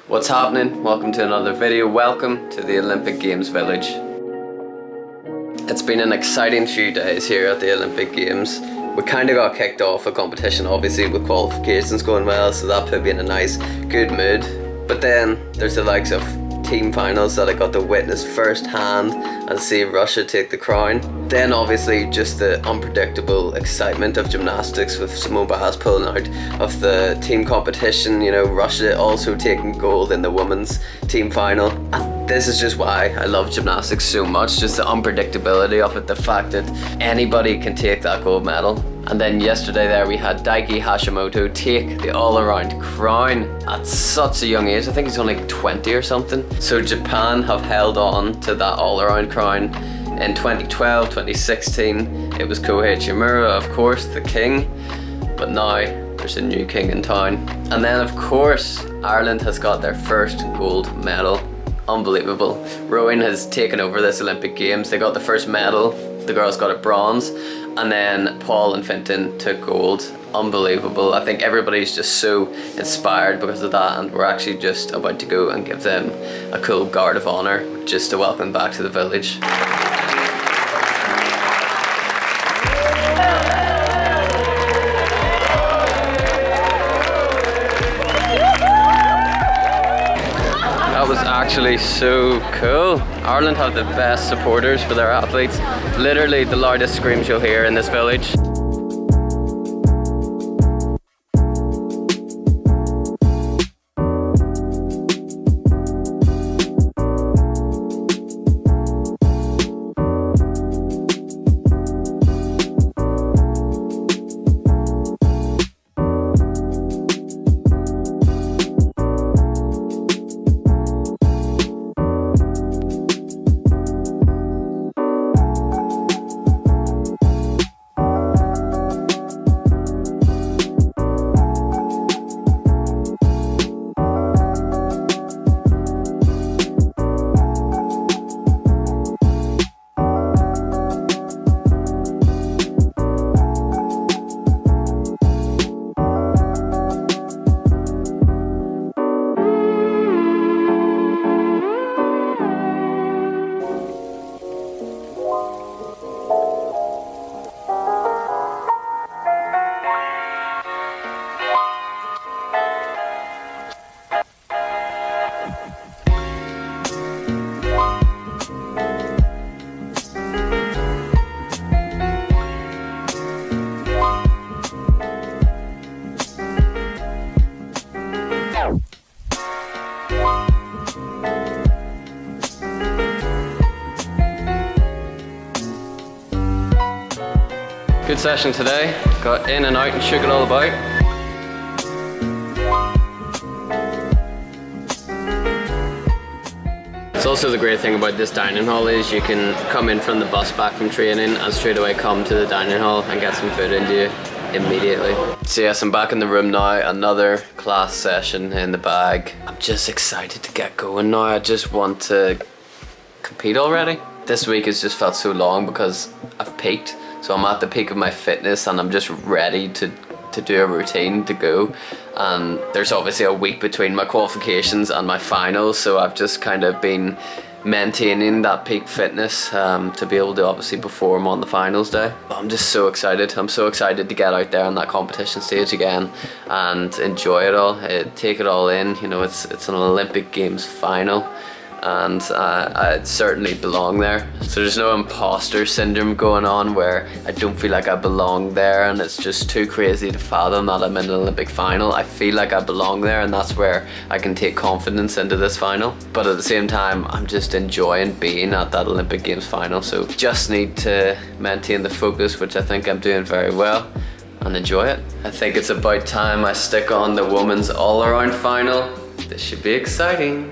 What's happening? Welcome to another video. Welcome to the Olympic Games Village. It's been an exciting few days here at the Olympic Games. We kind of got kicked off a competition, obviously, with qualifications going well, so that put me in a nice, good mood. But then there's the likes of team finals that I got to witness firsthand and see Russia take the crown. Then obviously just the unpredictable excitement of gymnastics with Simone Biles pulling out of the team competition, you know, Russia also taking gold in the women's team final. And this is just why I love gymnastics so much, just the unpredictability of it, the fact that anybody can take that gold medal. And then yesterday there we had Daiki Hashimoto take the all-around crown at such a young age. I think he's only 20 or something. So Japan have held on to that all-around crown. In 2012, 2016, it was Kohei Chimura, of course, the king. But now there's a new king in town. And then of course, Ireland has got their first gold medal. Unbelievable. Rowing has taken over this Olympic Games. They got the first medal. The girls got a bronze, and then Paul and Fintan took gold. Unbelievable. I think everybody's just so inspired because of that, and we're actually just about to go and give them a cool guard of honour just to welcome back to the village. That was actually so cool. Ireland have the best supporters for their athletes. Literally the loudest screams you'll hear in this village. Good session today. Got in and out and shook it all about. It's also the great thing about this dining hall is you can come in from the bus back from training and straight away come to the dining hall and get some food into you immediately. So yes, I'm back in the room now, another class session in the bag. I'm just excited to get going now. I just want to compete already. This week has just felt so long because I've peaked. So I'm at the peak of my fitness and I'm just ready to do a routine to go. And there's obviously a week between my qualifications and my finals, so I've just kind of been maintaining that peak fitness to be able to obviously perform on the finals day. But I'm just so excited. I'm so excited to get out there on that competition stage again and enjoy it all, take it all in. You know, it's an Olympic Games final. And I certainly belong there. So there's no imposter syndrome going on where I don't feel like I belong there and it's just too crazy to fathom that I'm in an Olympic final. I feel like I belong there, and that's where I can take confidence into this final. But at the same time, I'm just enjoying being at that Olympic Games final. So just need to maintain the focus, which I think I'm doing very well, and enjoy it. I think it's about time I stick on the women's all-around final. This should be exciting.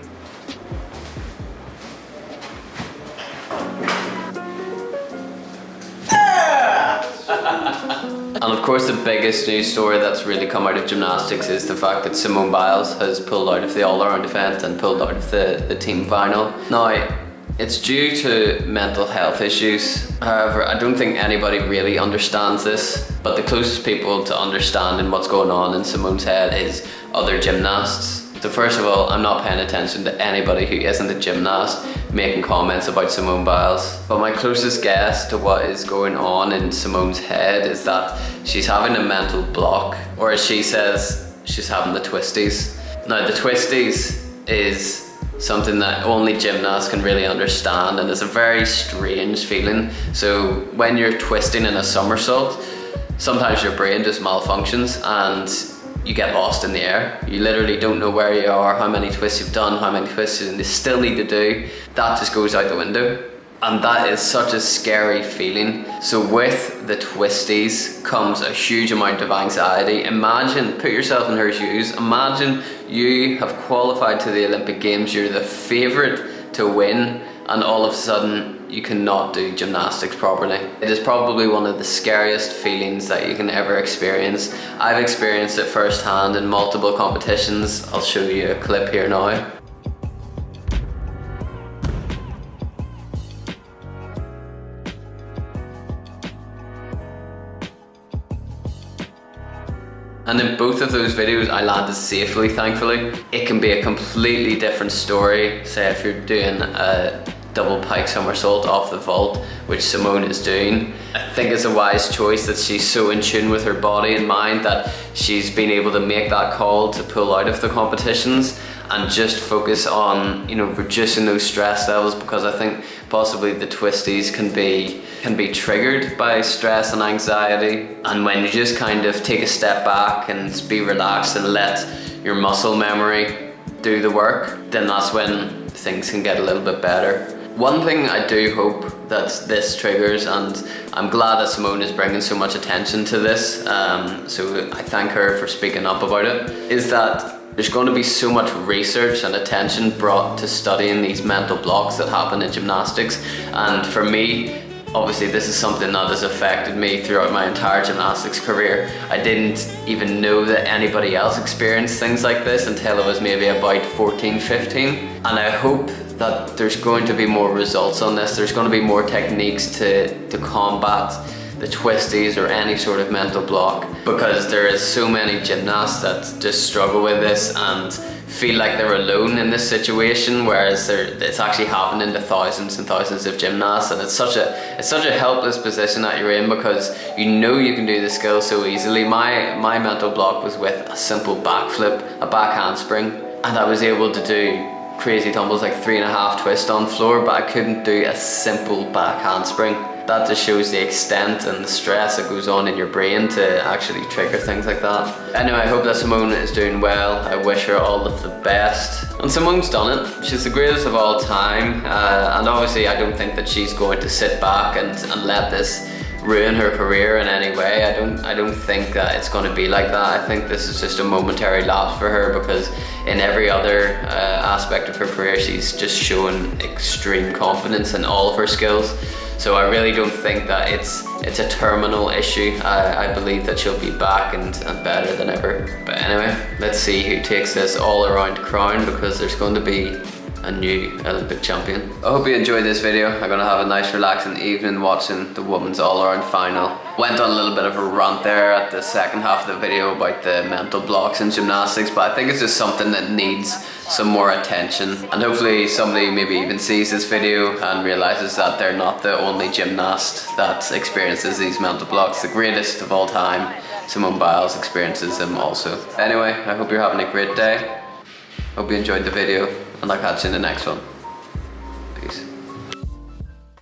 And of course the biggest news story that's really come out of gymnastics is the fact that Simone Biles has pulled out of the all-around event and pulled out of the team final. Now, it's due to mental health issues. However, I don't think anybody really understands this, but the closest people to understanding what's going on in Simone's head is other gymnasts. So first of all, I'm not paying attention to anybody who isn't a gymnast making comments about Simone Biles. But my closest guess to what is going on in Simone's head is that she's having a mental block, or as she says, she's having the twisties. Now the twisties is something that only gymnasts can really understand, and it's a very strange feeling. So when you're twisting in a somersault, sometimes your brain just malfunctions and you get lost in the air. You literally don't know where you are, how many twists you've done, how many twists you still need to do. That just goes out the window. And that is such a scary feeling. So with the twisties comes a huge amount of anxiety. Imagine, put yourself in her shoes, imagine you have qualified to the Olympic Games, you're the favourite to win, and all of a sudden you cannot do gymnastics properly. It is probably one of the scariest feelings that you can ever experience. I've experienced it firsthand in multiple competitions. I'll show you a clip here now. And in both of those videos I landed safely, thankfully. It can be a completely different story, say if you're doing a double pike somersault off the vault, which Simone is doing. I think it's a wise choice that she's so in tune with her body and mind that she's been able to make that call to pull out of the competitions and just focus on, you know, reducing those stress levels, because I think possibly the twisties can be triggered by stress and anxiety. And when you just kind of take a step back and be relaxed and let your muscle memory do the work, then that's when things can get a little bit better. One thing I do hope that this triggers, and I'm glad that Simone is bringing so much attention to this, so I thank her for speaking up about it, is that there's going to be so much research and attention brought to studying these mental blocks that happen in gymnastics. And for me, obviously this is something that has affected me throughout my entire gymnastics career. I didn't even know that anybody else experienced things like this until I was maybe about 14, 15. And I hope that there's going to be more results on this. There's going to be more techniques to combat the twisties or any sort of mental block, because there is so many gymnasts that just struggle with this and feel like they're alone in this situation, whereas it's actually happening to thousands and thousands of gymnasts, and it's such a helpless position that you're in, because you know you can do the skill so easily. My mental block was with a simple backflip, a back handspring, and I was able to do crazy tumbles like 3.5 twists on floor, but I couldn't do a simple back handspring. That just shows the extent and the stress that goes on in your brain to actually trigger things like that. Anyway, I hope that Simone is doing well. I wish her all of the best. And Simone's done it. She's the greatest of all time. And obviously I don't think that she's going to sit back and let this ruin her career in any way. I don't think that it's going to be like that. I think this is just a momentary lapse for her, because in every other aspect of her career she's just shown extreme confidence in all of her skills. So I really don't think that it's a terminal issue. I believe that she'll be back and better than ever. But anyway, let's see who takes this all around crown, because there's going to be a new Olympic champion. I hope you enjoyed this video. I'm gonna have a nice relaxing evening watching the women's all-around final. Went on a little bit of a rant there at the second half of the video about the mental blocks in gymnastics, but I think it's just something that needs some more attention, and hopefully somebody maybe even sees this video and realizes that they're not the only gymnast that experiences these mental blocks. The greatest of all time, Simone Biles, experiences them also. Anyway, I hope you're having a great day. Hope you enjoyed the video, and I'll catch you in the next one. Peace.